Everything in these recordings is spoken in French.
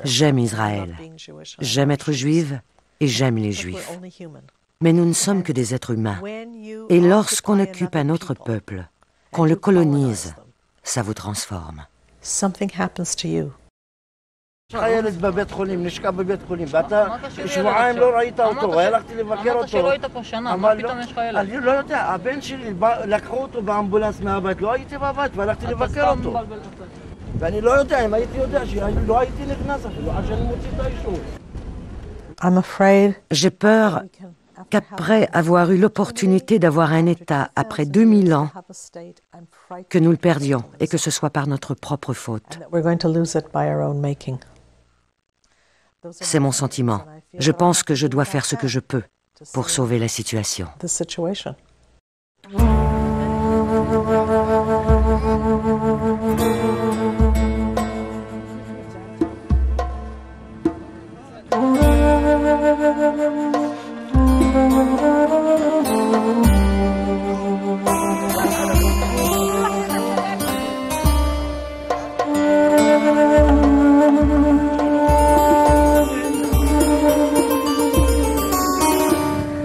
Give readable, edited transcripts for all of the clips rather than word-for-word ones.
J'aime Israël, j'aime être juive et j'aime les juifs. Mais nous ne sommes que des êtres humains. Et lorsqu'on occupe un autre peuple, qu'on le colonise, ça vous transforme. חיילת בבית חולים, נשקע בבית חולים, ואתה שבועיים לא ראית אותו, והלכתי לבקר אותו. אמרת שלא היית פה שנה, מה פתאום יש לך ילד? אני לא יודע, הבן שלי, לקחו אותו באמבולנס מהבית, לא הייתי בבית, והלכתי לבקר אותו. ואני לא יודע, אם הייתי יודע, לא הייתי נכנס אפילו, עד שאני מוציא את האישור. J'ai peur qu'après avoir eu l'opportunité d'avoir un État après 2000 ans, que nous le perdions et que ce soit par notre propre faute. C'est mon sentiment. Je pense que je dois faire ce que je peux pour sauver la situation.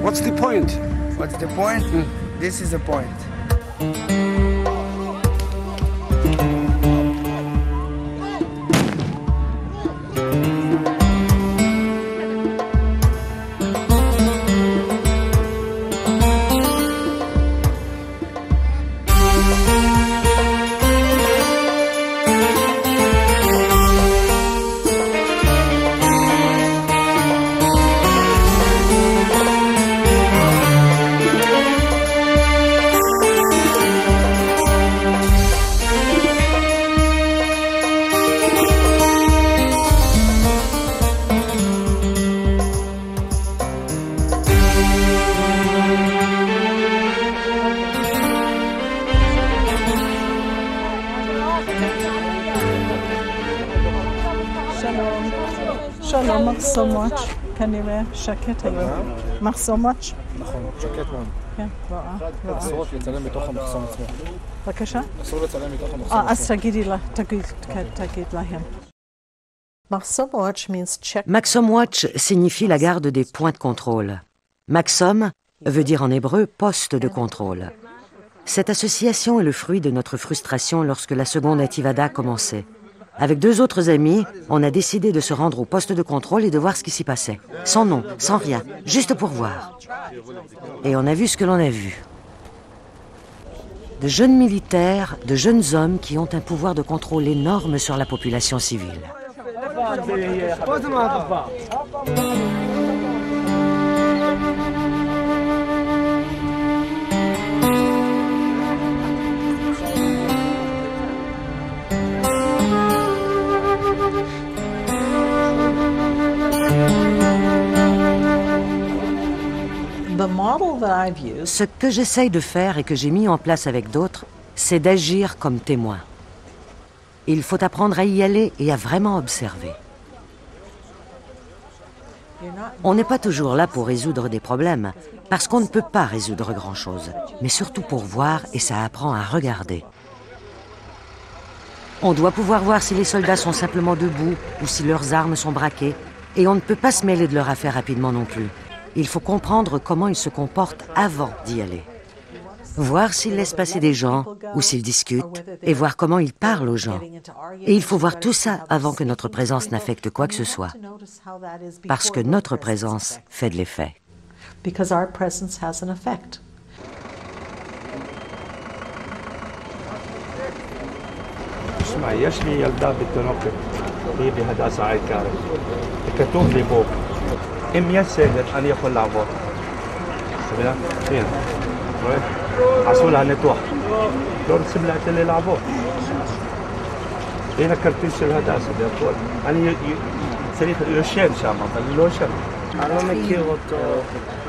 What's the point? What's the point? This is the point. Shalom, thanks so much. כנראה שקט היום. לך so much. נכון, שקט מאוד. כן, רעה. אסור לצלם בתוך המחסום עצמו. בבקשה? אסור לצלם בתוך המחסום עצמו. אז תגידי להם. Maxom Watch means check. Maxom Watch signifie la garde des points de contrôle. Maxom veut dire en hébreu poste de contrôle. Cette association est le fruit de notre frustration lorsque la seconde intifada commençait. Avec deux autres amis, on a décidé de se rendre au poste de contrôle et de voir ce qui s'y passait. Sans nom, sans rien, juste pour voir. Et on a vu ce que l'on a vu. De jeunes militaires, de jeunes hommes qui ont un pouvoir de contrôle énorme sur la population civile. Ce que j'essaye de faire et que j'ai mis en place avec d'autres, c'est d'agir comme témoin. Il faut apprendre à y aller et à vraiment observer. On n'est pas toujours là pour résoudre des problèmes, parce qu'on ne peut pas résoudre grand-chose, mais surtout pour voir et ça apprend à regarder. On doit pouvoir voir si les soldats sont simplement debout ou si leurs armes sont braquées, et on ne peut pas se mêler de leur affaire rapidement non plus. Il faut comprendre comment ils se comportent avant d'y aller. Voir s'ils laissent passer des gens ou s'ils discutent et voir comment ils parlent aux gens. Et il faut voir tout ça avant que notre présence n'affecte quoi que ce soit. Parce que notre présence fait de l'effet. اسمعي يا شني يلدا بالتنقل هي بهذا ساعد كارب كتوم لي بوك ام يسهل ان ياخذ لعبه سمعنا فين عسول على نتوح دور سمعت اللي لعبه هنا كرتيش هذا سبب طول يعني צריך יושן שם אבל לא שם אני לא מכיר אותו,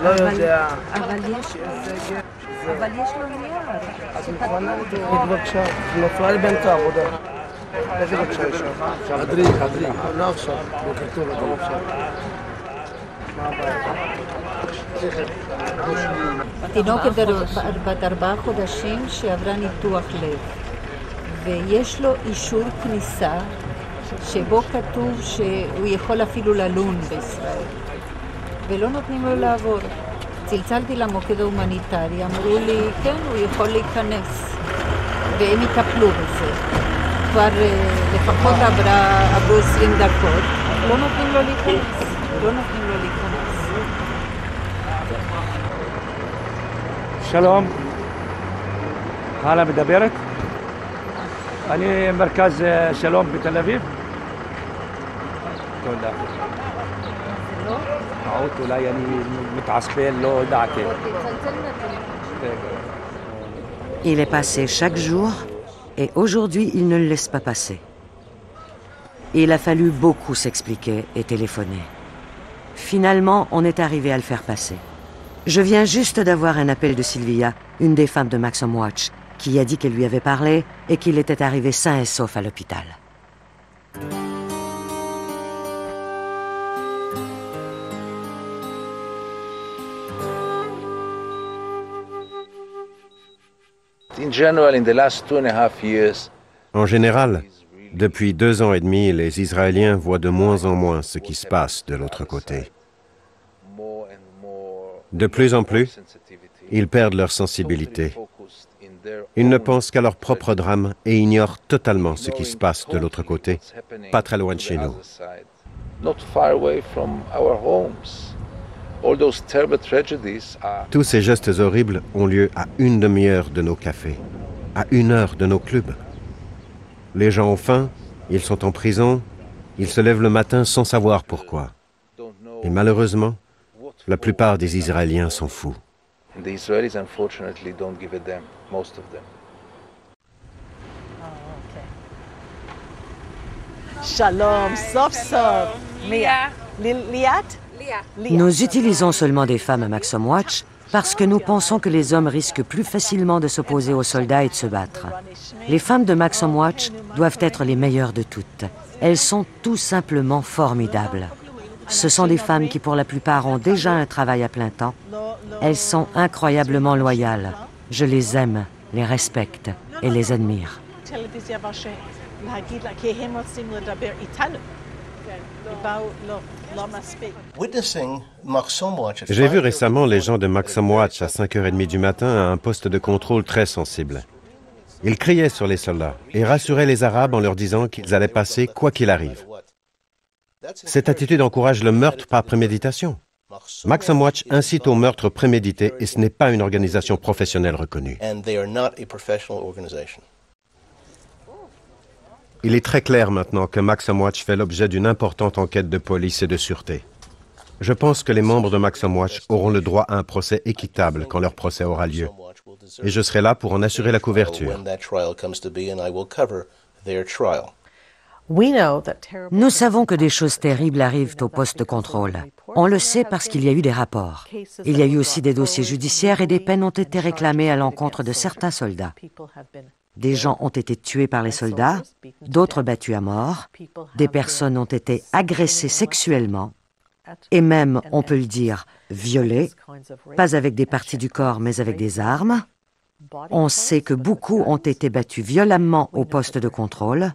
לא יודע. אבל יש לו נייר. אז מוכנה בבקשה, נפלה לי באמצע העבודה. תביא בבקשה עכשיו. אדרי, לא עכשיו, בוקר טוב אדרי עכשיו. מה הבעיה? תינוקת בת 4 חודשים שעברה ניתוח לב, ויש לו אישור כניסה שבו כתוב שהוא יכול אפילו ללון בישראל, ולא נותנים לו לעבור. צלצלתי למוקד ההומניטרי, אמרו לי, כן, הוא יכול להיכנס, והם יטפלו בזה. כבר לפחות עברו 20 דקות, לא נותנים לו להיכנס, לא נותנים לו להיכנס. שלום, הלאה מדברת? אני מרכז שלום בתל אביב. תודה. טעות, אולי אני מתעצבן, לא יודעתי. Il est passé chaque jour et aujourd'hui il ne le laisse pas passer. Il a fallu beaucoup s'expliquer et téléphoner. Finalement, on est arrivé à le faire passer. Je viens juste d'avoir un appel de Sylvia, une des femmes de Maximum Watch, qui a dit qu'elle lui avait parlé et qu'il était arrivé sain et sauf à l'hôpital. En général, depuis 2 ans et demi, les Israéliens voient de moins en moins ce qui se passe de l'autre côté. De plus en plus, ils perdent leur sensibilité. Ils ne pensent qu'à leur propre drame et ignorent totalement ce qui se passe de l'autre côté, pas très loin de chez nous. Tous ces gestes horribles ont lieu à 1 demi-heure de nos cafés, à 1 heure de nos clubs. Les gens ont faim, ils sont en prison, ils se lèvent le matin sans savoir pourquoi. Et malheureusement, la plupart des Israéliens s'en foutent. Shalom, sof sof. Mia. Liat? Nous utilisons seulement des femmes à Maximum Watch parce que nous pensons que les hommes risquent plus facilement de s'opposer aux soldats et de se battre. Les femmes de Maximum Watch doivent être les meilleures de toutes. Elles sont tout simplement formidables. Ce sont des femmes qui, pour la plupart, ont déjà un travail à plein temps. Elles sont incroyablement loyales. Je les aime, les respecte et les admire. J'ai vu récemment les gens de Maximum Watch à 5h30 du matin à un poste de contrôle très sensible. Ils criaient sur les soldats et rassuraient les Arabes en leur disant qu'ils allaient passer quoi qu'il arrive. Cette attitude encourage le meurtre par préméditation. Maximum Watch incite au meurtre prémédité et ce n'est pas une organisation professionnelle reconnue. Il est très clair maintenant que Maximum Watch fait l'objet d'une importante enquête de police et de sûreté. Je pense que les membres de Maximum Watch auront le droit à un procès équitable quand leur procès aura lieu. Et je serai là pour en assurer la couverture. Nous savons que des choses terribles arrivent au poste de contrôle. On le sait parce qu'il y a eu des rapports. Il y a eu aussi des dossiers judiciaires et des peines ont été réclamées à l'encontre de certains soldats. Des gens ont été tués par les soldats, d'autres battus à mort, des personnes ont été agressées sexuellement, et même, on peut le dire, violées, pas avec des parties du corps, mais avec des armes. On sait que beaucoup ont été battus violemment au poste de contrôle.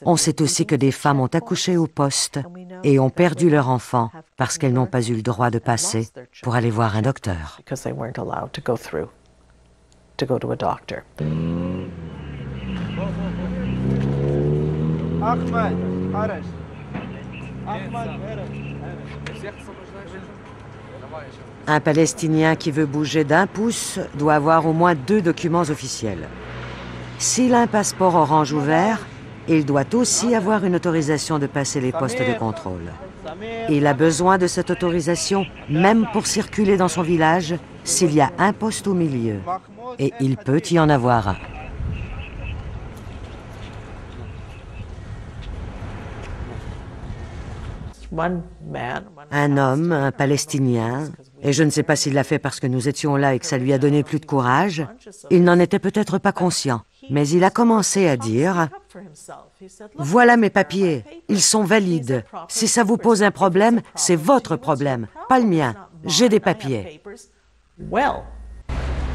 On sait aussi que des femmes ont accouché au poste et ont perdu leur enfant parce qu'elles n'ont pas eu le droit de passer pour aller voir un docteur. Un Palestinien qui veut bouger d'1 pouce doit avoir au moins 2 documents officiels. S'il a un passeport orange ouvert, il doit aussi avoir une autorisation de passer les postes de contrôle. Il a besoin de cette autorisation, même pour circuler dans son village, s'il y a un poste au milieu. Et il peut y en avoir un. Un homme, un Palestinien, et je ne sais pas s'il l'a fait parce que nous étions là et que ça lui a donné plus de courage, il n'en était peut-être pas conscient, mais il a commencé à dire « Voilà mes papiers, ils sont valides. Si ça vous pose un problème, c'est votre problème, pas le mien. J'ai des papiers. »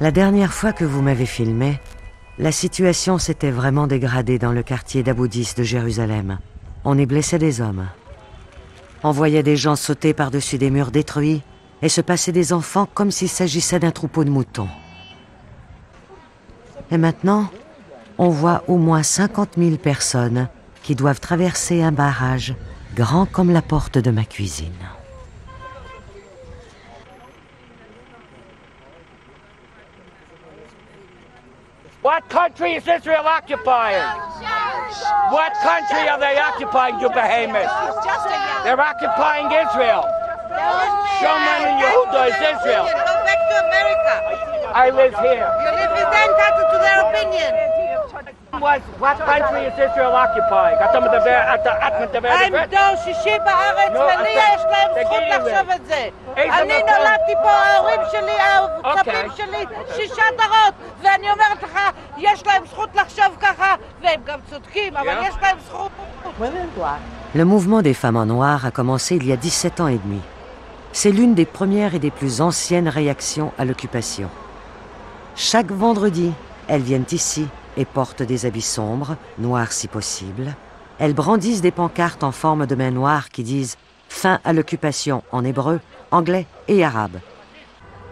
La dernière fois que vous m'avez filmé, la situation s'était vraiment dégradée dans le quartier d'Aboudis de Jérusalem. On y blessait des hommes. On voyait des gens sauter par-dessus des murs détruits et se passer des enfants comme s'il s'agissait d'un troupeau de moutons. Et maintenant, on voit au moins 50 000 personnes qui doivent traverser un barrage grand comme la porte de ma cuisine. What country is Israel occupying? What country are they occupying, you behemoths? They're occupying Israel. Shoman and Yehuda is Israel. Go back to America. I live here. You live with them, entitled to their opinion. What country is Israel occupying? העמדו שישי בארץ ולי יש להם זכות לחשוב את זה. אני נולדתי פה, ההורים שלי, הסבים שלי, 6 דורות, ואני אומרת לך, יש להם זכות לחשוב ככה, והם גם צודקים, אבל יש להם זכות. Le mouvement des femmes en noir a commencé il y a 17 ans et demi. C'est l'une des premières et des plus anciennes réactions à l'occupation. Chaque vendredi, elles viennent ici et portent des habits sombres, noirs si possible. Elles brandissent des pancartes en forme de main noire qui disent « Fin à l'occupation » en hébreu, anglais et arabe.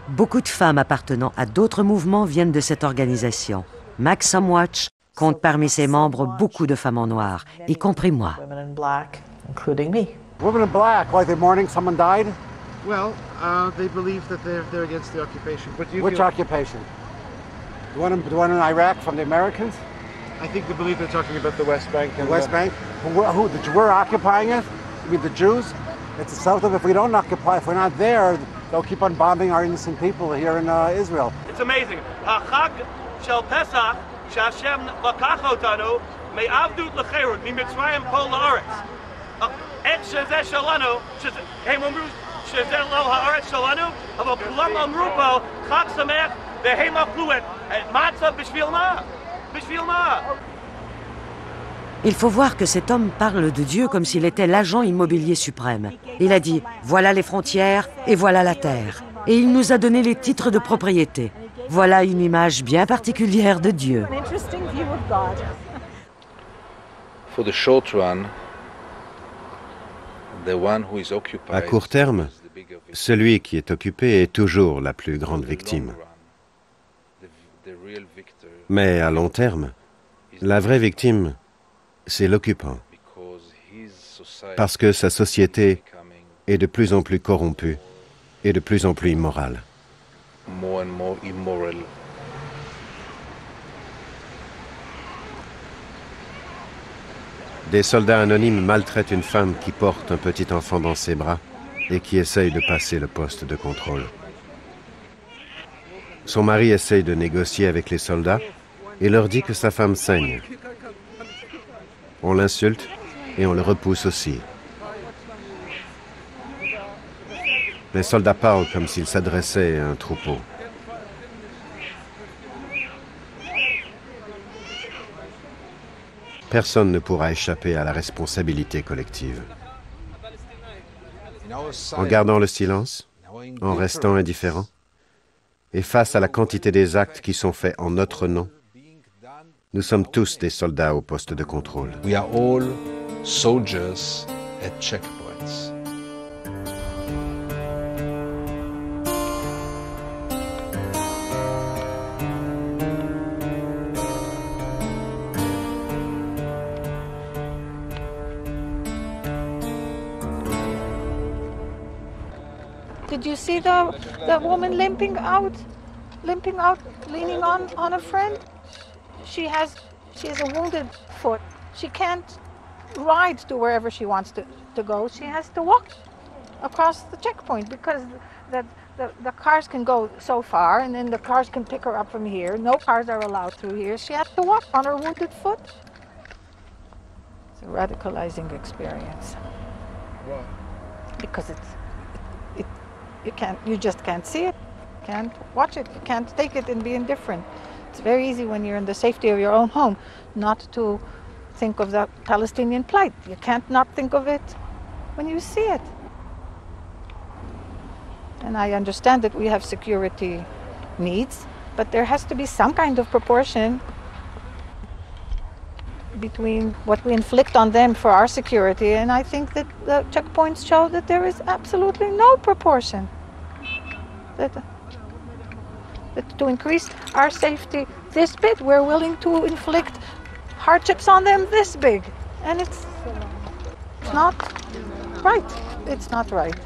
Beaucoup de femmes appartenant à d'autres mouvements viennent de cette organisation. Maxam Watch compte parmi ses membres beaucoup de femmes en noir, y compris moi. Women in black, including me. Women in black, like they're mourning someone died? Well, they believe that they're against the occupation. But Which occupation? The one in Iraq from the Americans? I think they believe they're talking about the West Bank. The West Bank? Who? We're occupying it? You mean the Jews? It's the south of it. If we don't occupy, if we're not there, they'll keep on bombing our innocent people here in Israel. It's amazing. HaChag shel Pesach, she'Hashem lakach otanu, me'avdut lecherut, mi'mitzrayim kol la'aretz. Et shezeh shalanu, הם אמרו שזה לא הארץ שלנו, אבל כולם אמרו פה, חג שמח, והם אכלו את מצה בשביל מה? בשביל מה? Il faut voir que cet homme parle de Dieu comme s'il était l'agent immobilier suprême. Il a dit « Voilà les frontières et voilà la terre ». Et il nous a donné les titres de propriété. Voilà une image bien particulière de Dieu. For the short run, the one who is occupied, à court terme, celui qui est occupé est toujours la plus grande victime. Mais à long terme, la vraie victime, c'est l'occupant. Parce que sa société est de plus en plus corrompue et de plus en plus immorale. more and more immoral. Des soldats anonymes maltraitent une femme qui porte un petit enfant dans ses bras et qui essaye de passer le poste de contrôle. Son mari essaye de négocier avec les soldats et leur dit que sa femme saigne. On l'insulte et on le repousse aussi. Les soldats parlent comme s'ils s'adressaient à un troupeau. Personne ne pourra échapper à la responsabilité collective. En gardant le silence, en restant indifférent, et face à la quantité des actes qui sont faits en notre nom, nous sommes tous des soldats au poste de contrôle. We are all soldiers at checkpoints. Did you see the woman limping out, leaning on a friend? She has a wounded foot. She can't ride to wherever she wants to go. She has to walk across the checkpoint because the cars can go so far, and then the cars can pick her up from here. No cars are allowed through here. She has to walk on her wounded foot. It's a radicalizing experience. Why? Because you just can't see it, can't watch it, you can't take it and be indifferent. It's very easy when you're in the safety of your own home not to think of the Palestinian plight. You can't not think of it when you see it. And I understand that we have security needs, But there has to be some kind of proportion between what we inflict on them for our security, and I think that the checkpoints show that there is absolutely no proportion. That to increase our safety this bit, we're willing to inflict hardships on them this big, and it's not right. It's not right.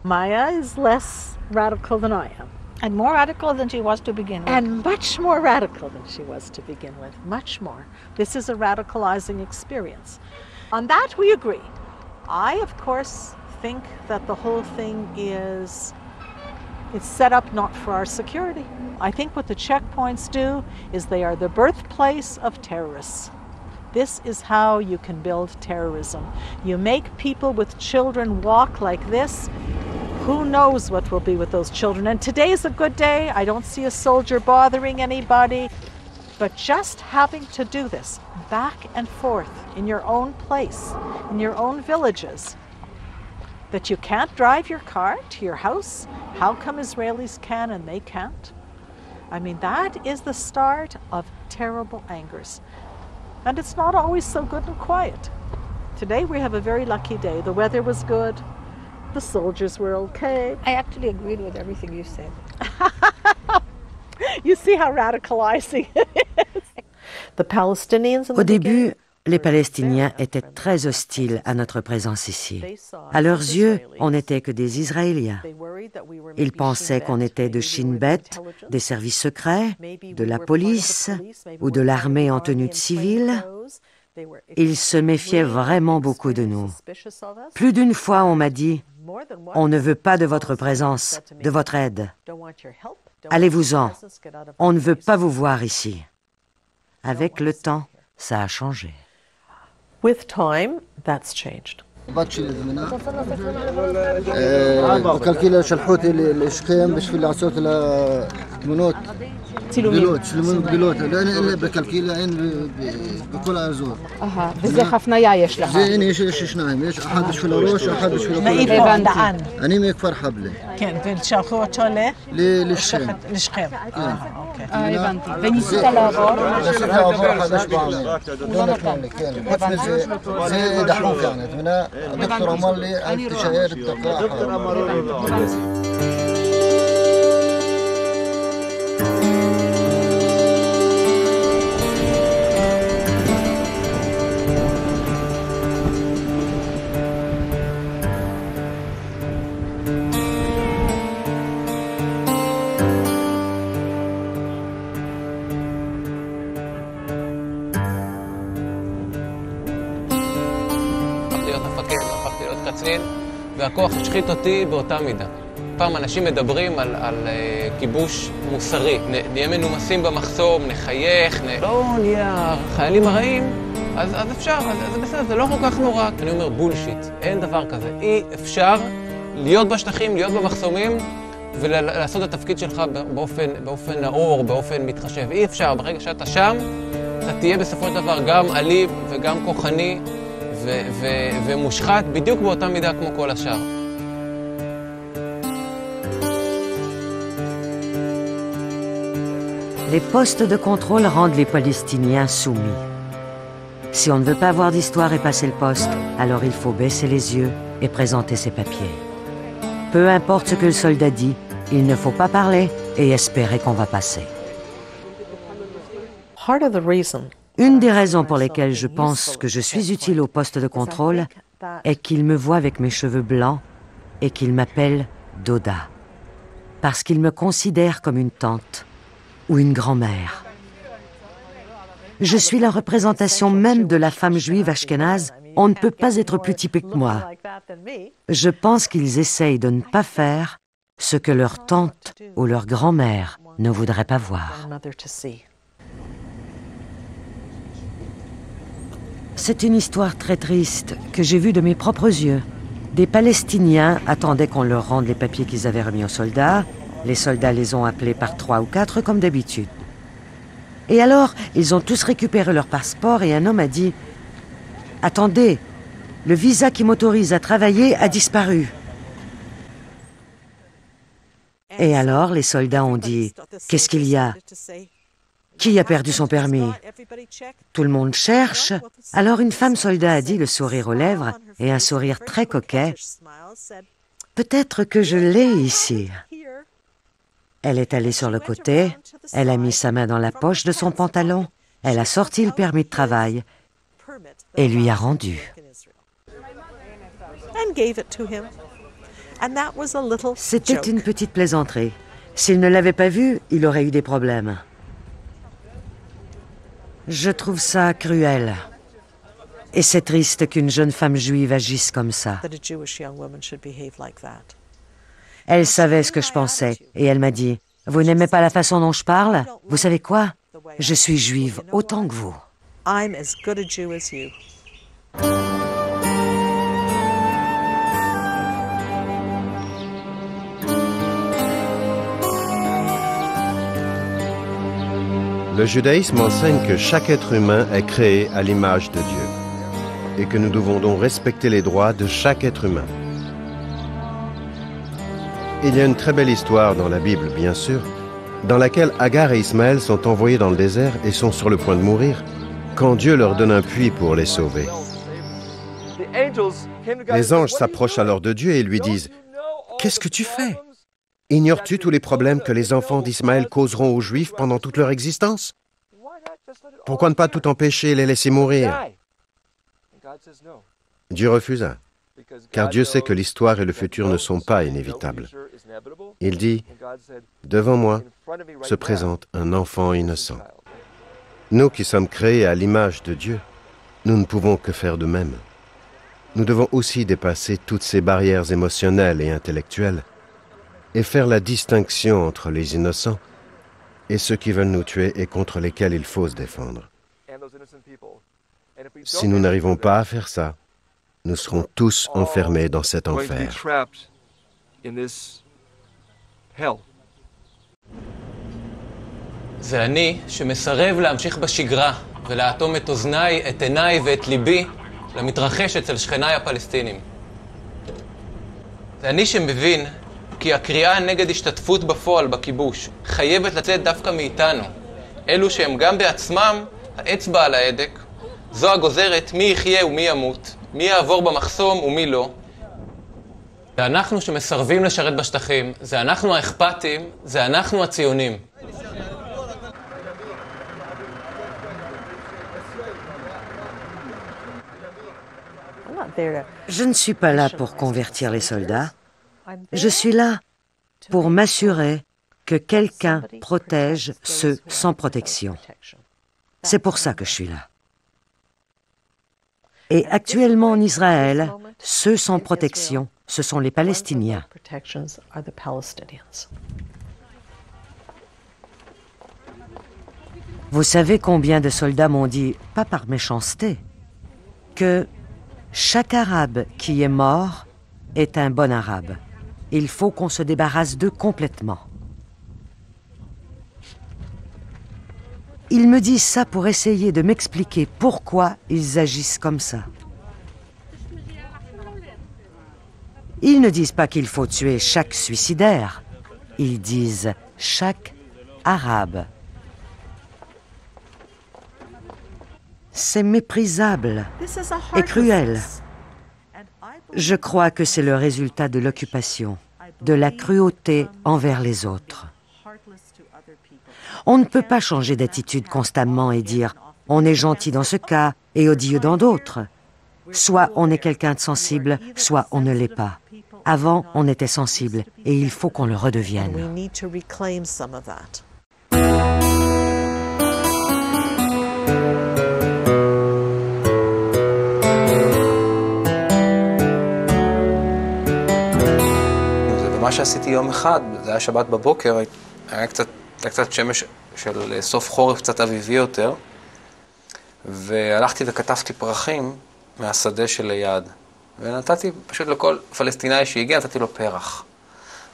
Maya is less radical than I am. And more radical than she was to begin with. And much more radical than she was to begin with. Much more. This is a radicalizing experience. On that we agree. I, of course, think that the whole thing is set up not for our security. I think what the checkpoints do is they are the birthplace of terrorists. This is how you can build terrorism. You make people with children walk like this. Who knows what will be with those children? And today is a good day. I don't see a soldier bothering anybody. But just having to do this back and forth in your own place, in your own villages, that you can't drive your car to your house. How come Israelis can and they can't? I mean, that is the start of terrible angers. And it's not always so good and quiet. Today we have a very lucky day. The weather was good. The soldiers were okay. I actually agreed with everything you said. You see how radicalizing it is. The Palestinians in Au début, les Palestiniens étaient très hostiles à notre présence ici. À leurs yeux, on n'était que des Israéliens. Ils pensaient qu'on était de Shin Bet, des services secrets, de la police ou de l'armée en tenue de civil. Ils se méfiaient vraiment beaucoup de nous. Plus d'une fois, on m'a dit « On ne veut pas de votre présence, de votre aide. Allez-vous-en. On ne veut pas vous voir ici. » Avec le temps, ça a changé. With time, that's changed. وكالكيلا شلحوتي الشقيم باش في العصوت التمنوت بلوت لان الا بكالكيلا عين بكل ازور וזה חפניה יש לך. זה הנה יש שניים, יש אחד בשביל הראש, אחד בשביל הבנתי. אני מכפר חבלה. כן, ושלחו אותו לשכם. לשכם. אוקיי. הבנתי. וניסית לעבור? ניסית לעבור חדש פעמים. לא נתנו לי, כן. חוץ מזה, זה דחוף يعني. الدكتور אמר לי אל תישאר דקה אחת. והכוח השחית אותי באותה מידה. פעם אנשים מדברים על כיבוש מוסרי. נהיה מנומסים במחסום, נחייך, לא נהיה חיילים הרעים, אז אפשר, אז זה בסדר, זה לא כל כך נורא. אני אומר בולשיט, אין דבר כזה. אי אפשר להיות בשטחים, להיות במחסומים, ולעשות את התפקיד שלך באופן נאור, באופן מתחשב. אי אפשר, ברגע שאתה שם, אתה תהיה בסופו של דבר גם אלים וגם כוחני, ומושחת בדיוק באותה מידה כמו כל השאר. Les postes de contrôle rendent les Palestiniens soumis. Si on ne veut pas avoir d'histoire et passer le poste, alors il faut baisser les yeux et présenter ses papiers. Peu importe ce que le soldat dit, il ne faut pas parler et espérer qu'on va passer. Part of the reason Une des raisons pour lesquelles je pense que je suis utile au poste de contrôle est qu'il me voit avec mes cheveux blancs et qu'il m'appelle Doda. Parce qu'il me considère comme une tante ou une grand-mère. Je suis la représentation même de la femme juive ashkénaze. On ne peut pas être plus typé que moi. Je pense qu'ils essayent de ne pas faire ce que leur tante ou leur grand-mère ne voudrait pas voir. C'est une histoire très triste que j'ai vue de mes propres yeux. Des Palestiniens attendaient qu'on leur rende les papiers qu'ils avaient remis aux soldats. Les soldats les ont appelés par 3 ou 4 comme d'habitude. Et alors, ils ont tous récupéré leur passeport et un homme a dit « Attendez, le visa qui m'autorise à travailler a disparu. » Et alors, les soldats ont dit, « Qu'est-ce qu'il y a? Qui a perdu son permis ?» Tout le monde cherche. Alors une femme soldat a dit, le sourire aux lèvres et un sourire très coquet, « Peut-être que je l'ai ici. » Elle est allée sur le côté, elle a mis sa main dans la poche de son pantalon, elle a sorti le permis de travail et lui a rendu. C'était une petite plaisanterie. S'il ne l'avait pas vu, il aurait eu des problèmes. Je trouve ça cruel. Et c'est triste qu'une jeune femme juive agisse comme ça. Elle savait ce que je pensais et elle m'a dit, « Vous n'aimez pas la façon dont je parle? Vous savez quoi? Je suis juive autant que vous. » I'm as good a Jew as you. Le judaïsme enseigne que chaque être humain est créé à l'image de Dieu et que nous devons donc respecter les droits de chaque être humain. Il y a une très belle histoire dans la Bible, bien sûr, dans laquelle Agar et Ismaël sont envoyés dans le désert et sont sur le point de mourir, quand Dieu leur donne un puits pour les sauver. Les anges s'approchent alors de Dieu et lui disent, « Qu'est-ce que tu fais? Ignores-tu tous les problèmes que les enfants d'Ismaël causeront aux Juifs pendant toute leur existence? Pourquoi ne pas tout empêcher et les laisser mourir? » Dieu refusa, car Dieu sait que l'histoire et le futur ne sont pas inévitables. Il dit, « Devant moi se présente un enfant innocent. » Nous qui sommes créés à l'image de Dieu, nous ne pouvons que faire de même. Nous devons aussi dépasser toutes ces barrières émotionnelles et intellectuelles et faire la distinction entre les innocents et ceux qui veulent nous tuer et contre lesquels il faut se défendre. Si nous n'arrivons pas à faire ça, nous serons tous enfermés dans cet enfer. זה אני שמסרב להמשיך בשגרה ולאטום את אוזניי, את עיניי ואת ליבי למתרחש אצל שכניי הפלסטינים. זה אני שמבין כי הקריאה נגד השתתפות בפועל בכיבוש חייבת לצאת דווקא מאיתנו, אלו שהם גם בעצמם האצבע על ההדק, זו הגוזרת מי יחיה ומי ימות, מי יעבור במחסום ומי לא. זה אנחנו שמסרבים לשרת בשטחים, זה אנחנו האכפתים, זה אנחנו הציונים. Je ne suis pas là pour convertir les soldats. Je suis là pour m'assurer que quelqu'un protège ceux sans protection. C'est pour ça que je suis là. Et actuellement en Israël, ceux sans protection, ce sont les Palestiniens. Vous savez combien de soldats m'ont dit, pas par méchanceté, que chaque Arabe qui est mort est un bon Arabe. Il faut qu'on se débarrasse d'eux complètement. Ils me disent ça pour essayer de m'expliquer pourquoi ils agissent comme ça. Ils ne disent pas qu'il faut tuer chaque suicidaire. Ils disent chaque Arabe. C'est méprisable et cruel. Je crois que c'est le résultat de l'occupation, de la cruauté envers les autres. On ne peut pas changer d'attitude constamment et dire « on est gentil dans ce cas et odieux dans d'autres ». Soit on est quelqu'un de sensible, soit on ne l'est pas. Avant, on était sensible et il faut qu'on le redevienne. מה שעשיתי יום אחד, זה היה שבת בבוקר, היה קצת שמש של סוף חורף, קצת אביבי יותר, והלכתי וכתבתי פרחים מהשדה שליד, ונתתי פשוט לכל פלסטינאי שהגיע, נתתי לו פרח.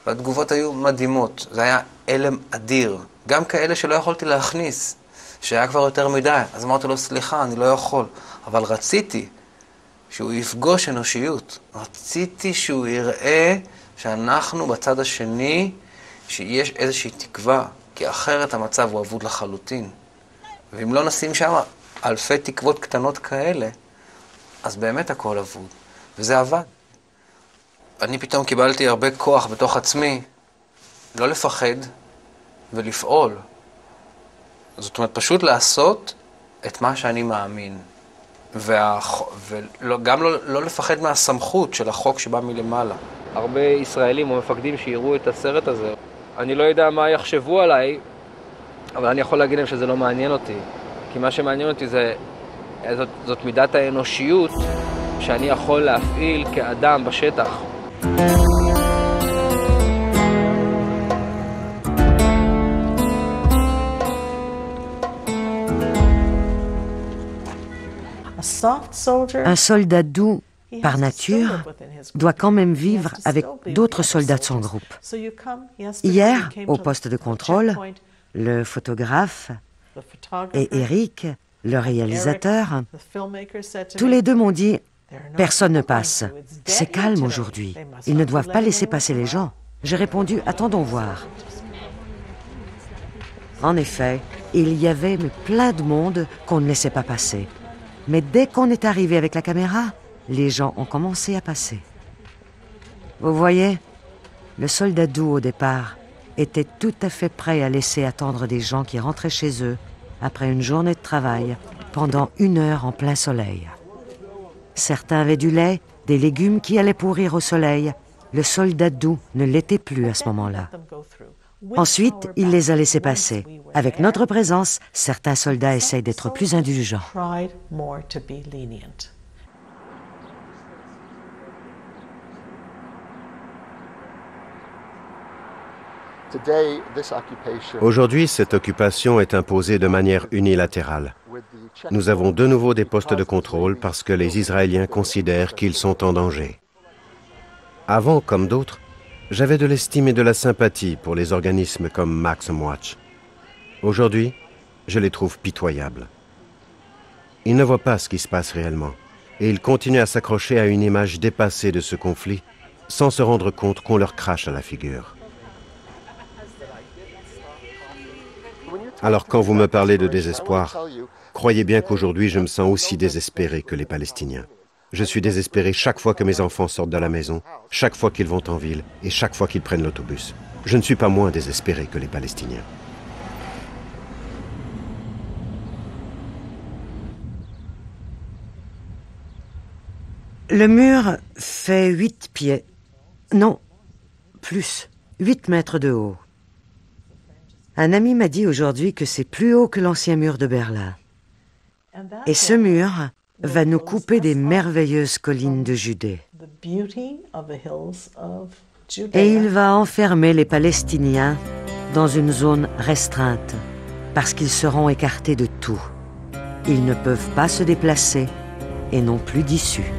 והתגובות היו מדהימות, זה היה אלם אדיר, גם כאלה שלא יכולתי להכניס, שהיה כבר יותר מדי, אז אמרתי לו, סליחה, אני לא יכול, אבל רציתי שהוא יפגוש אנושיות, רציתי שהוא יראה שאנחנו בצד השני שיש איזושהי תקווה, כי אחרת המצב הוא אבוד לחלוטין. ואם לא נשים שם אלפי תקוות קטנות כאלה, אז באמת הכל אבוד. וזה עבד. אני פתאום קיבלתי הרבה כוח בתוך עצמי, לא לפחד ולפעול. זאת אומרת, פשוט לעשות את מה שאני מאמין. וגם לא לפחד מהסמכות של החוק שבא מלמעלה. הרבה ישראלים או מפקדים שיראו את הסרט הזה, אני לא יודע מה יחשבו עליי, אבל אני יכול להגיד להם שזה לא מעניין אותי. כי מה שמעניין אותי זאת מידת האנושיות שאני יכול להפעיל כאדם בשטח. Un soldat doux, par nature, doit quand même vivre avec d'autres soldats de son groupe. Hier, au poste de contrôle, le photographe et Eric, le réalisateur, tous les deux m'ont dit « Personne ne passe. C'est calme aujourd'hui. Ils ne doivent pas laisser passer les gens. » J'ai répondu « Attendons voir. » En effet, il y avait plein de monde qu'on ne laissait pas passer. Mais dès qu'on est arrivé avec la caméra, les gens ont commencé à passer. Vous voyez, le soldat doux au départ était tout à fait prêt à laisser attendre des gens qui rentraient chez eux après une journée de travail pendant 1 heure en plein soleil. Certains avaient du lait, des légumes qui allaient pourrir au soleil. Le soldat doux ne l'était plus à ce moment-là. Ensuite, il les a laissés passer. Avec notre présence, certains soldats essayent d'être plus indulgents. Aujourd'hui, cette occupation est imposée de manière unilatérale. Nous avons de nouveau des postes de contrôle parce que les Israéliens considèrent qu'ils sont en danger. Avant, comme d'autres, j'avais de l'estime et de la sympathie pour les organismes comme Maximum Watch. Aujourd'hui, je les trouve pitoyables. Ils ne voient pas ce qui se passe réellement, et ils continuent à s'accrocher à une image dépassée de ce conflit, sans se rendre compte qu'on leur crache à la figure. Alors quand vous me parlez de désespoir, croyez bien qu'aujourd'hui je me sens aussi désespéré que les Palestiniens. Je suis désespéré chaque fois que mes enfants sortent de la maison, chaque fois qu'ils vont en ville et chaque fois qu'ils prennent l'autobus. Je ne suis pas moins désespéré que les Palestiniens. Le mur fait 8 pieds. Non, plus. 8 mètres de haut. Un ami m'a dit aujourd'hui que c'est plus haut que l'ancien mur de Berlin. Et ce mur va nous couper des merveilleuses collines de Judée. Et il va enfermer les Palestiniens dans une zone restreinte, parce qu'ils seront écartés de tout. Ils ne peuvent pas se déplacer et n'ont plus d'issue.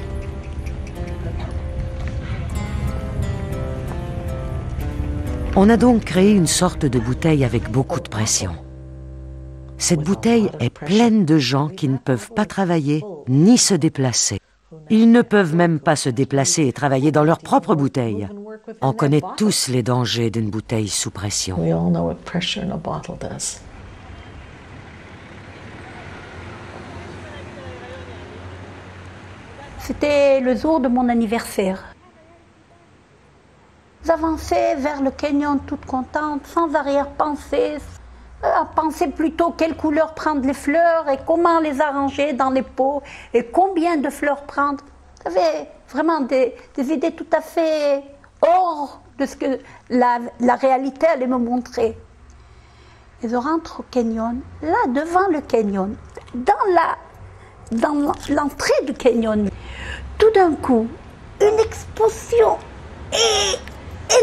On a donc créé une sorte de bouteille avec beaucoup de pression. Cette bouteille est pleine de gens qui ne peuvent pas travailler ni se déplacer. Ils ne peuvent même pas se déplacer et travailler dans leur propre bouteille. On connaît tous les dangers d'une bouteille sous pression. C'était le jour de mon anniversaire. J'avançais vers le canyon toute contente, sans arrière-pensée, à penser plutôt quelle couleur prendre les fleurs et comment les arranger dans les pots et combien de fleurs prendre. J'avais vraiment des idées tout à fait hors de ce que la réalité allait me montrer. Et je rentre au canyon, là devant le canyon, dans l'entrée du canyon. Tout d'un coup, une explosion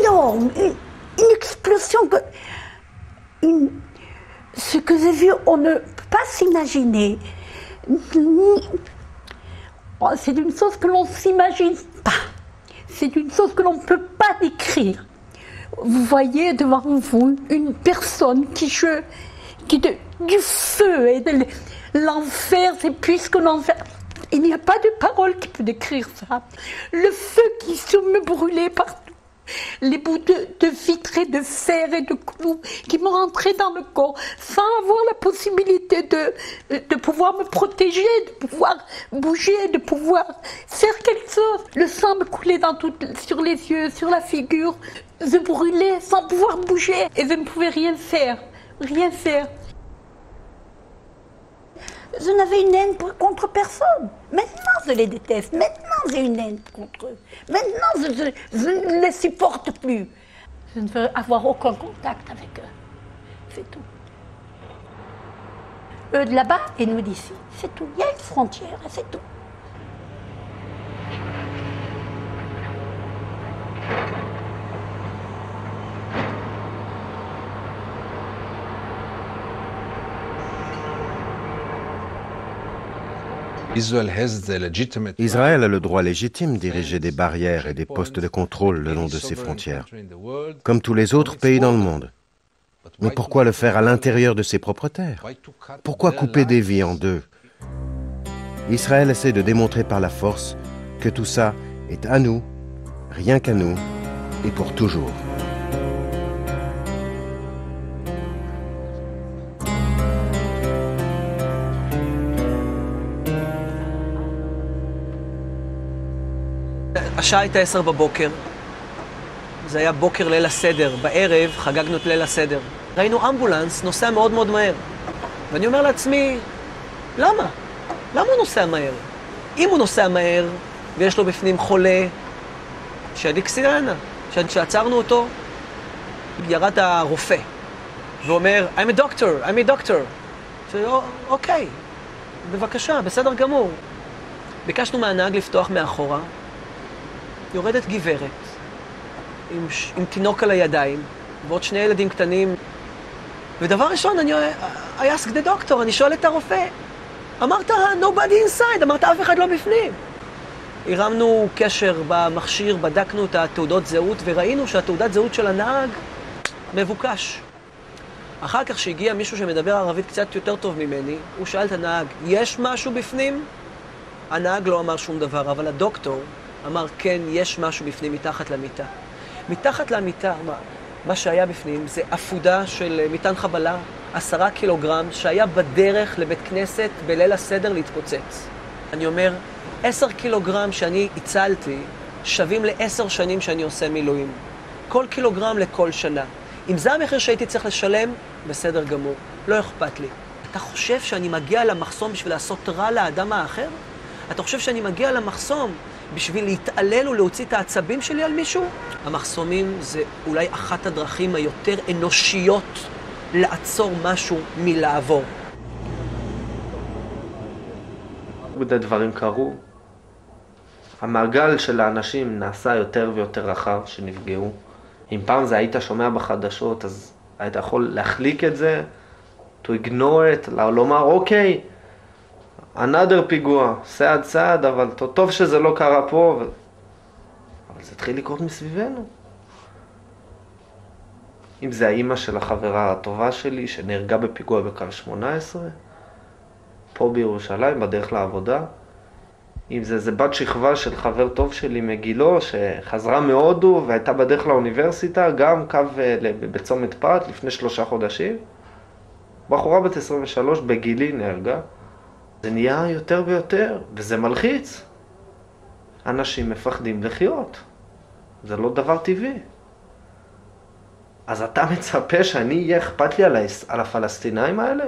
énorme, une explosion que... Ce que j'ai vu, on ne peut pas s'imaginer. C'est une chose que l'on ne s'imagine pas. C'est une chose que l'on ne peut pas décrire. Vous voyez devant vous une personne qui du feu et de l'enfer, c'est plus que l'enfer. Il n'y a pas de parole qui peut décrire ça. Le feu qui se me brûlait partout. les bouts de vitres et de fer et de clous qui me rentraient dans le corps sans avoir la possibilité de pouvoir me protéger, de pouvoir bouger, de pouvoir faire quelque chose. Le sang me coulait sur les yeux, sur la figure. Je brûlais sans pouvoir bouger et je ne pouvais rien faire, rien faire. Je n'avais une haine contre personne. Maintenant, je les déteste. Maintenant, j'ai une haine contre eux. Maintenant, je ne les supporte plus. Je ne veux avoir aucun contact avec eux. C'est tout. Eux de là-bas et nous d'ici. C'est tout. Il y a une frontière et c'est tout. Israël a le droit légitime d'ériger des barrières et des postes de contrôle le long de ses frontières, comme tous les autres pays dans le monde. Mais pourquoi le faire à l'intérieur de ses propres terres? Pourquoi couper des vies en deux? Israël essaie de démontrer par la force que tout ça est à nous, rien qu'à nous, et pour toujours. השעה הייתה 10 בבוקר, זה היה בוקר ליל הסדר, בערב חגגנו את ליל הסדר. ראינו אמבולנס נוסע מאוד מאוד מהר, ואני אומר לעצמי, למה? למה הוא נוסע מהר? אם הוא נוסע מהר ויש לו בפנים חולה, שידליק סירנה. כשעצרנו אותו, ירד הרופא, ואומר, I'm a doctor. אוקיי, בבקשה, בסדר גמור. ביקשנו מהנהג לפתוח מאחורה, יורדת גברת עם תינוק על הידיים ועוד 2 ילדים קטנים, ודבר ראשון I asked the doctor, אני שואל את הרופא, אמרת nobody inside, אמרת אף אחד לא בפנים. הרמנו קשר במכשיר, בדקנו את התעודות זהות וראינו שהתעודת זהות של הנהג מבוקש. אחר כך שהגיע מישהו שמדבר ערבית קצת יותר טוב ממני, הוא שאל את הנהג, יש משהו בפנים? הנהג לא אמר שום דבר, אבל הדוקטור אמר, כן, יש משהו בפנים מתחת למיטה. מתחת למיטה, מה שהיה בפנים זה אפודה של מטען חבלה, 10 קילוגרם, שהיה בדרך לבית כנסת בליל הסדר להתפוצץ. אני אומר, 10 קילוגרם שאני הצלתי, שווים ל10 שנים שאני עושה מילואים. כל קילוגרם לכל שנה. אם זה המחיר שהייתי צריך לשלם, בסדר גמור. לא אכפת לי. אתה חושב שאני מגיע למחסום בשביל לעשות רע לאדם האחר? אתה חושב שאני מגיע למחסום בשביל להתעלל ולהוציא את העצבים שלי על מישהו? המחסומים זה אולי אחת הדרכים היותר אנושיות לעצור משהו מלעבור. דברים קרו. המעגל של האנשים נעשה יותר ויותר רחב שנפגעו. אם פעם זה היית שומע בחדשות, אז היית יכול להחליק את זה, to ignore it, לומר אוקיי, another פיגוע, צעד, אבל טוב שזה לא קרה פה, אבל זה התחיל לקרות מסביבנו. אם זה האמא של החברה הטובה שלי, שנהרגה בפיגוע בקו 18, פה בירושלים, בדרך לעבודה. אם זה בת שכבה של חבר טוב שלי מגילו, שחזרה מהודו והייתה בדרך לאוניברסיטה, גם קו בצומת פת לפני 3 חודשים. בחורה בת 23 בגילי נהרגה. זה נהיה יותר ויותר, וזה מלחיץ. אנשים מפחדים לחיות. זה לא דבר טבעי. אז אתה מצפה שאני יהיה אכפת לי על הפלסטינאים האלה?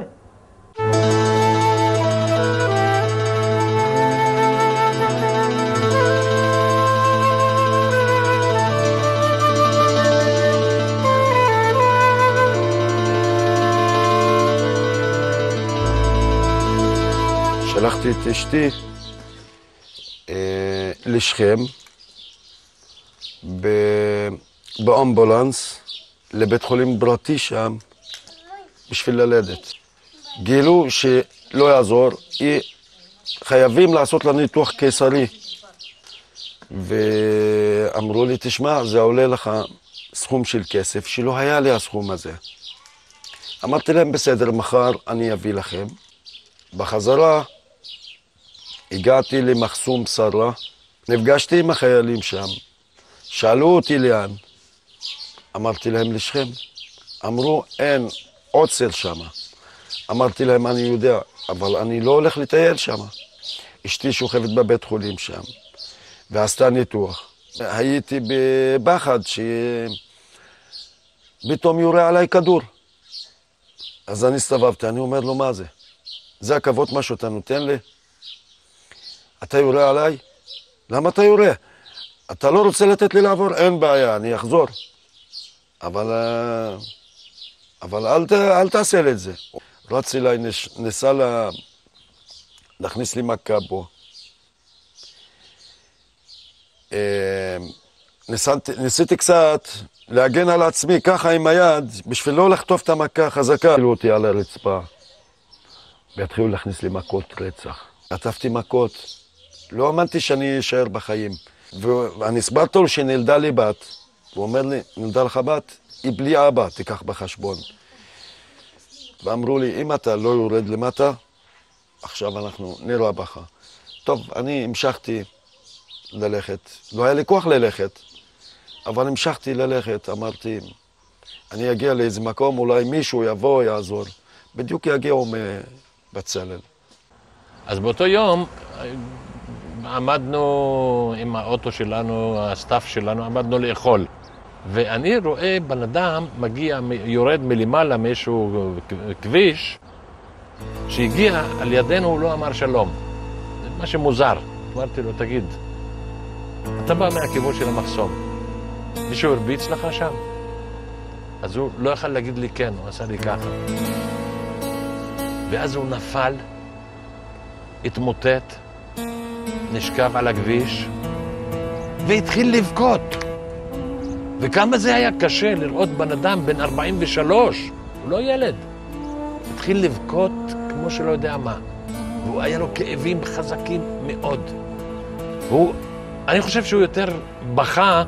שלחתי את אשתי לשכם באמבולנס לבית חולים פרטי שם בשביל ללדת. גילו שלא יעזור, חייבים לעשות לה ניתוח קיסרי. ואמרו לי, תשמע, זה עולה לך סכום של כסף, שלא היה לי הסכום הזה. אמרתי להם, בסדר, מחר אני אביא לכם. בחזרה הגעתי למחסום בשרה, נפגשתי עם החיילים שם, שאלו אותי לאן, אמרתי להם לשכם. אמרו, אין עוצר שם. אמרתי להם, אני יודע, אבל אני לא הולך לטייל שם. אשתי שוכבת בבית חולים שם, ועשתה ניתוח. הייתי בפחד שפתאום יורה עליי כדור. אז אני הסתובבתי, אני אומר לו, מה זה? זה הכבוד מה שאתה נותן לי? אתה יורה עליי? למה אתה יורה? אתה לא רוצה לתת לי לעבור? אין בעיה, אני אחזור. אבל אל תעשה לי את זה. רץ אליי, ניסה להכניס לי מכה בו. ניסיתי קצת להגן על עצמי ככה עם היד, בשביל לא לחטוף את המכה חזקה. העלו אותי על הרצפה, והתחילו להכניס לי מכות רצח. חטפתי מכות, לא האמנתי שאני אשאר בחיים. ואני הסברתי לו שנלדה לי בת, הוא אומר לי, נולדה לך בת? היא בלי אבא, תיקח בחשבון. ואמרו לי, אם אתה לא יורד למטה, עכשיו אנחנו נראה בך. טוב, אני המשכתי ללכת. לא היה לי כוח ללכת, אבל המשכתי ללכת. אמרתי, אני אגיע לאיזה מקום, אולי מישהו יבוא, יעזור. בדיוק יגיעו מבצלאל. אז באותו יום עמדנו עם האוטו שלנו, הסטאפ שלנו, עמדנו לאכול. ואני רואה בן אדם מגיע, יורד מלמעלה מאיזשהו כביש, שהגיע על ידינו, הוא לא אמר שלום. זה משהו מוזר. אמרתי לו, תגיד, אתה בא מהכיוון של המחסום, מישהו הרביץ לך שם? אז הוא לא יכול להגיד לי כן, הוא עשה לי ככה. ואז הוא נפל, התמוטט, נשכב על הכביש, והתחיל לבכות. וכמה זה היה קשה לראות בן אדם בן 43, הוא לא ילד. התחיל לבכות כמו שלא יודע מה. והוא היה לו כאבים חזקים מאוד. אני חושב שהוא יותר בכה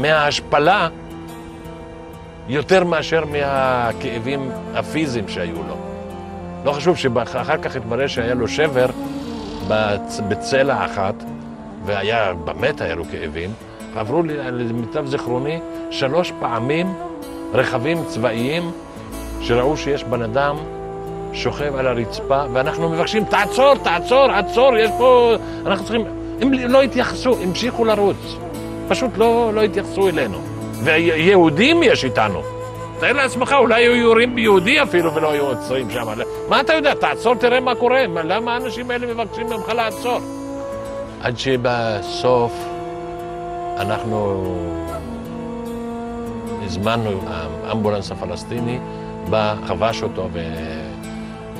מההשפלה, יותר מאשר מהכאבים הפיזיים שהיו לו. לא חשוב שאחר כך התברר שהיה לו שבר בצלע אחת, באמת היה לו כאבים. עברו לי, למיטב זיכרוני, 3 פעמים רכבים צבאיים שראו שיש בן אדם שוכב על הרצפה, ואנחנו מבקשים, תעצור, יש פה... אנחנו צריכים... הם לא התייחסו, המשיכו לרוץ. פשוט לא התייחסו אלינו. ויהודים יש איתנו. תאר לעצמך, אולי היו יורים ביהודי אפילו ולא היו עוצרים שם. מה אתה יודע? תעצור, תראה מה קורה. למה האנשים האלה מבקשים ממך לעצור? עד שבסוף אנחנו הזמנו, האמבולנס הפלסטיני בא, חבש אותו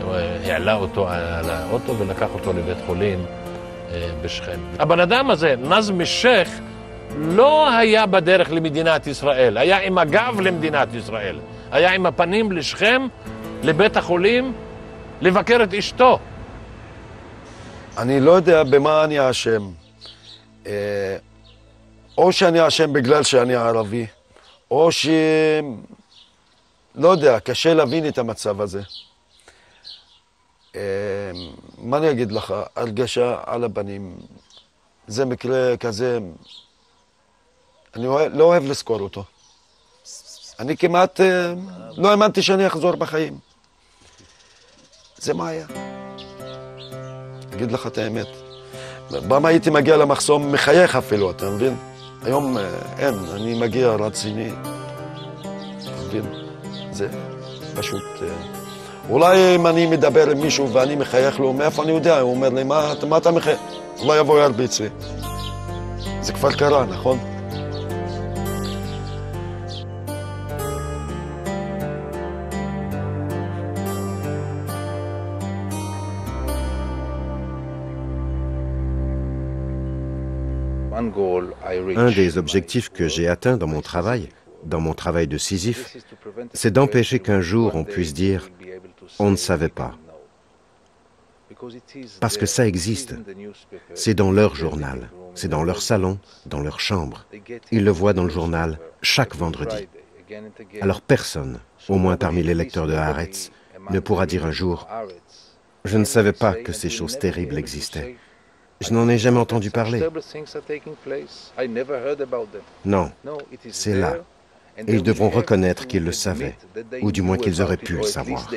והעלה אותו על האוטו ולקח אותו לבית חולים בשכם. הבן אדם הזה, נזם א-שייח, לא היה בדרך למדינת ישראל, היה עם הגב למדינת ישראל, היה עם הפנים לשכם, לבית החולים, לבקר את אשתו. אני לא יודע במה אני אשם. או שאני אשם בגלל שאני ערבי, או לא יודע, קשה להבין את המצב הזה. מה אני אגיד לך? הרגשה על הבנים. זה מקרה כזה, אני לא אוהב לזכור אותו. אני כמעט לא האמנתי שאני אחזור בחיים. זה מה היה? אגיד לך את האמת. פעם הייתי מגיע למחסום מחייך אפילו, אתה מבין? היום אין, אני מגיע רציני. אתה מבין? זה פשוט... אולי אם אני מדבר עם מישהו ואני מחייך לו, מאיפה אני יודע? הוא אומר לי, מה אתה מחייך? אולי יבוא ירביץ לי. זה כבר קרה, נכון? Un des objectifs que j'ai atteints dans mon travail de Sisyphe, c'est d'empêcher qu'un jour on puisse dire « on ne savait pas ». Parce que ça existe. C'est dans leur journal, c'est dans leur salon, dans leur chambre. Ils le voient dans le journal chaque vendredi. Alors personne, au moins parmi les lecteurs de Haaretz, ne pourra dire un jour « je ne savais pas que ces choses terribles existaient ». Je n'en ai jamais entendu parler. Non, c'est là. Et ils devront reconnaître qu'ils le savaient, ou du moins qu'ils auraient pu le savoir.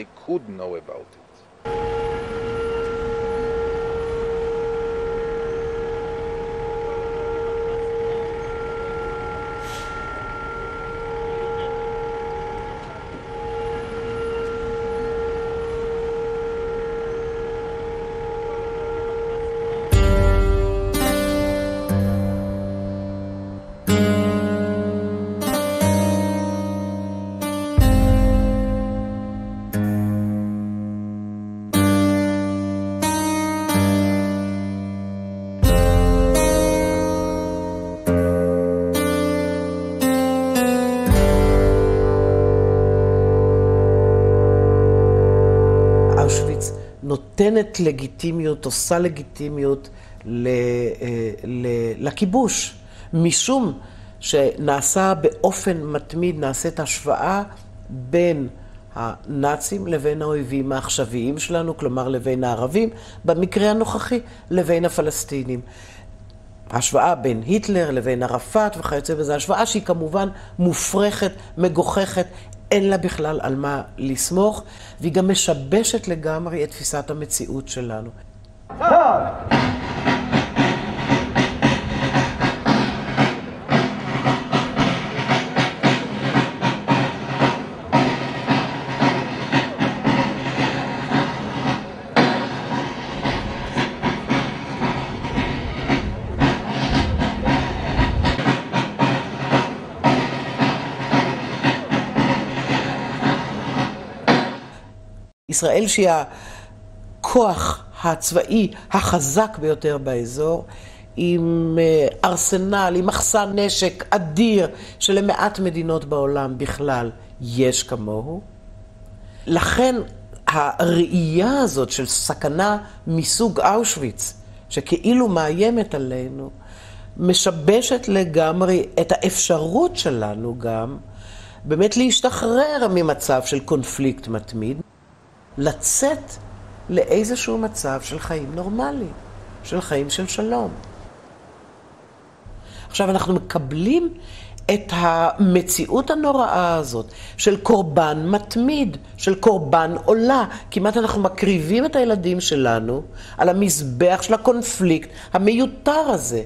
נותנת לגיטימיות, עושה לגיטימיות לכיבוש, משום שנעשה באופן מתמיד, נעשית השוואה בין הנאצים לבין האויבים העכשוויים שלנו, כלומר לבין הערבים, במקרה הנוכחי לבין הפלסטינים. השוואה בין היטלר לבין ערפאת וכיוצא בזה, השוואה שהיא כמובן מופרכת, מגוחכת, אין לה בכלל על מה לסמוך, והיא גם משבשת לגמרי את תפיסת המציאות שלנו. ישראל שהיא הכוח הצבאי החזק ביותר באזור, עם ארסנל, עם מחסן נשק אדיר שלמעט מדינות בעולם בכלל יש כמוהו. לכן הראייה הזאת של סכנה מסוג אושוויץ, שכאילו מאיימת עלינו, משבשת לגמרי את האפשרות שלנו גם באמת להשתחרר ממצב של קונפליקט מתמיד, לצאת לאיזשהו מצב של חיים נורמליים, של חיים של שלום. עכשיו אנחנו מקבלים את המציאות הנוראה הזאת של קורבן מתמיד, של קורבן עולה. כמעט אנחנו מקריבים את הילדים שלנו על המזבח של הקונפליקט המיותר הזה.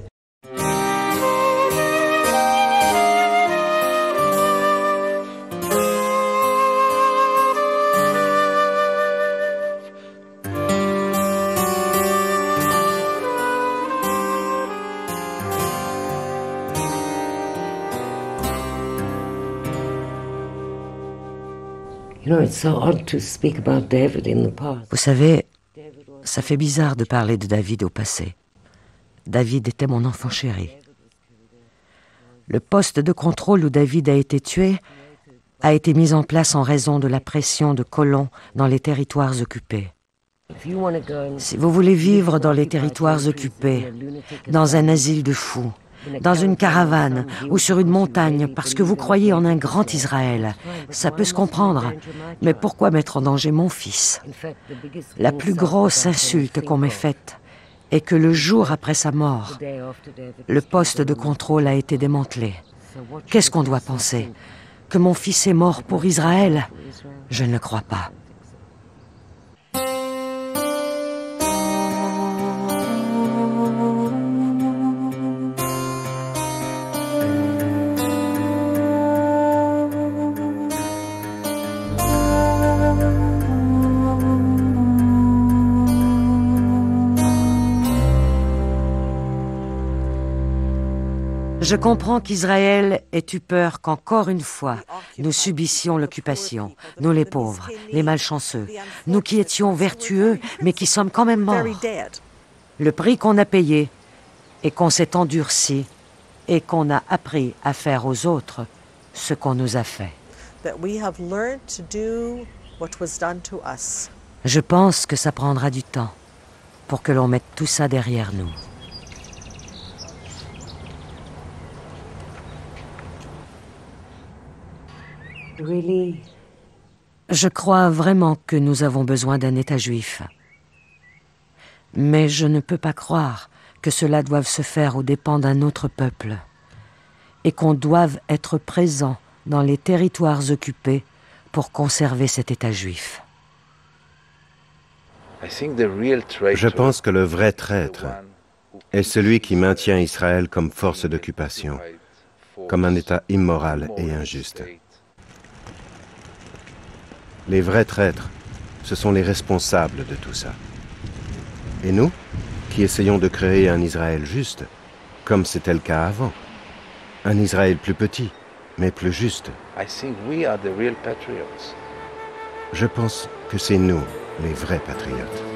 Vous savez, ça fait bizarre de parler de David au passé. David était mon enfant chéri. Le poste de contrôle où David a été tué a été mis en place en raison de la pression de colons dans les territoires occupés. Si vous voulez vivre dans les territoires occupés, dans un asile de fous, dans une caravane ou sur une montagne parce que vous croyez en un grand Israël, ça peut se comprendre. Mais pourquoi mettre en danger mon fils? La plus grosse insulte qu'on m'ait faite est que le jour après sa mort, le poste de contrôle a été démantelé. Qu'est-ce qu'on doit penser? Que mon fils est mort pour Israël? Je ne le crois pas. Je comprends qu'Israël ait eu peur qu'encore une fois, nous subissions l'occupation, nous les pauvres, les malchanceux, nous qui étions vertueux, mais qui sommes quand même morts. Le prix qu'on a payé et qu'on s'est endurci et qu'on a appris à faire aux autres ce qu'on nous a fait. Je pense que ça prendra du temps pour que l'on mette tout ça derrière nous. Je crois vraiment que nous avons besoin d'un État juif. Mais je ne peux pas croire que cela doive se faire aux dépens d'un autre peuple et qu'on doive être présent dans les territoires occupés pour conserver cet État juif. Je pense que le vrai traître est celui qui maintient Israël comme force d'occupation, comme un État immoral et injuste. Les vrais traîtres, ce sont les responsables de tout ça. Et nous, qui essayons de créer un Israël juste, comme c'était le cas avant. Un Israël plus petit, mais plus juste. Je pense que c'est nous, les vrais patriotes.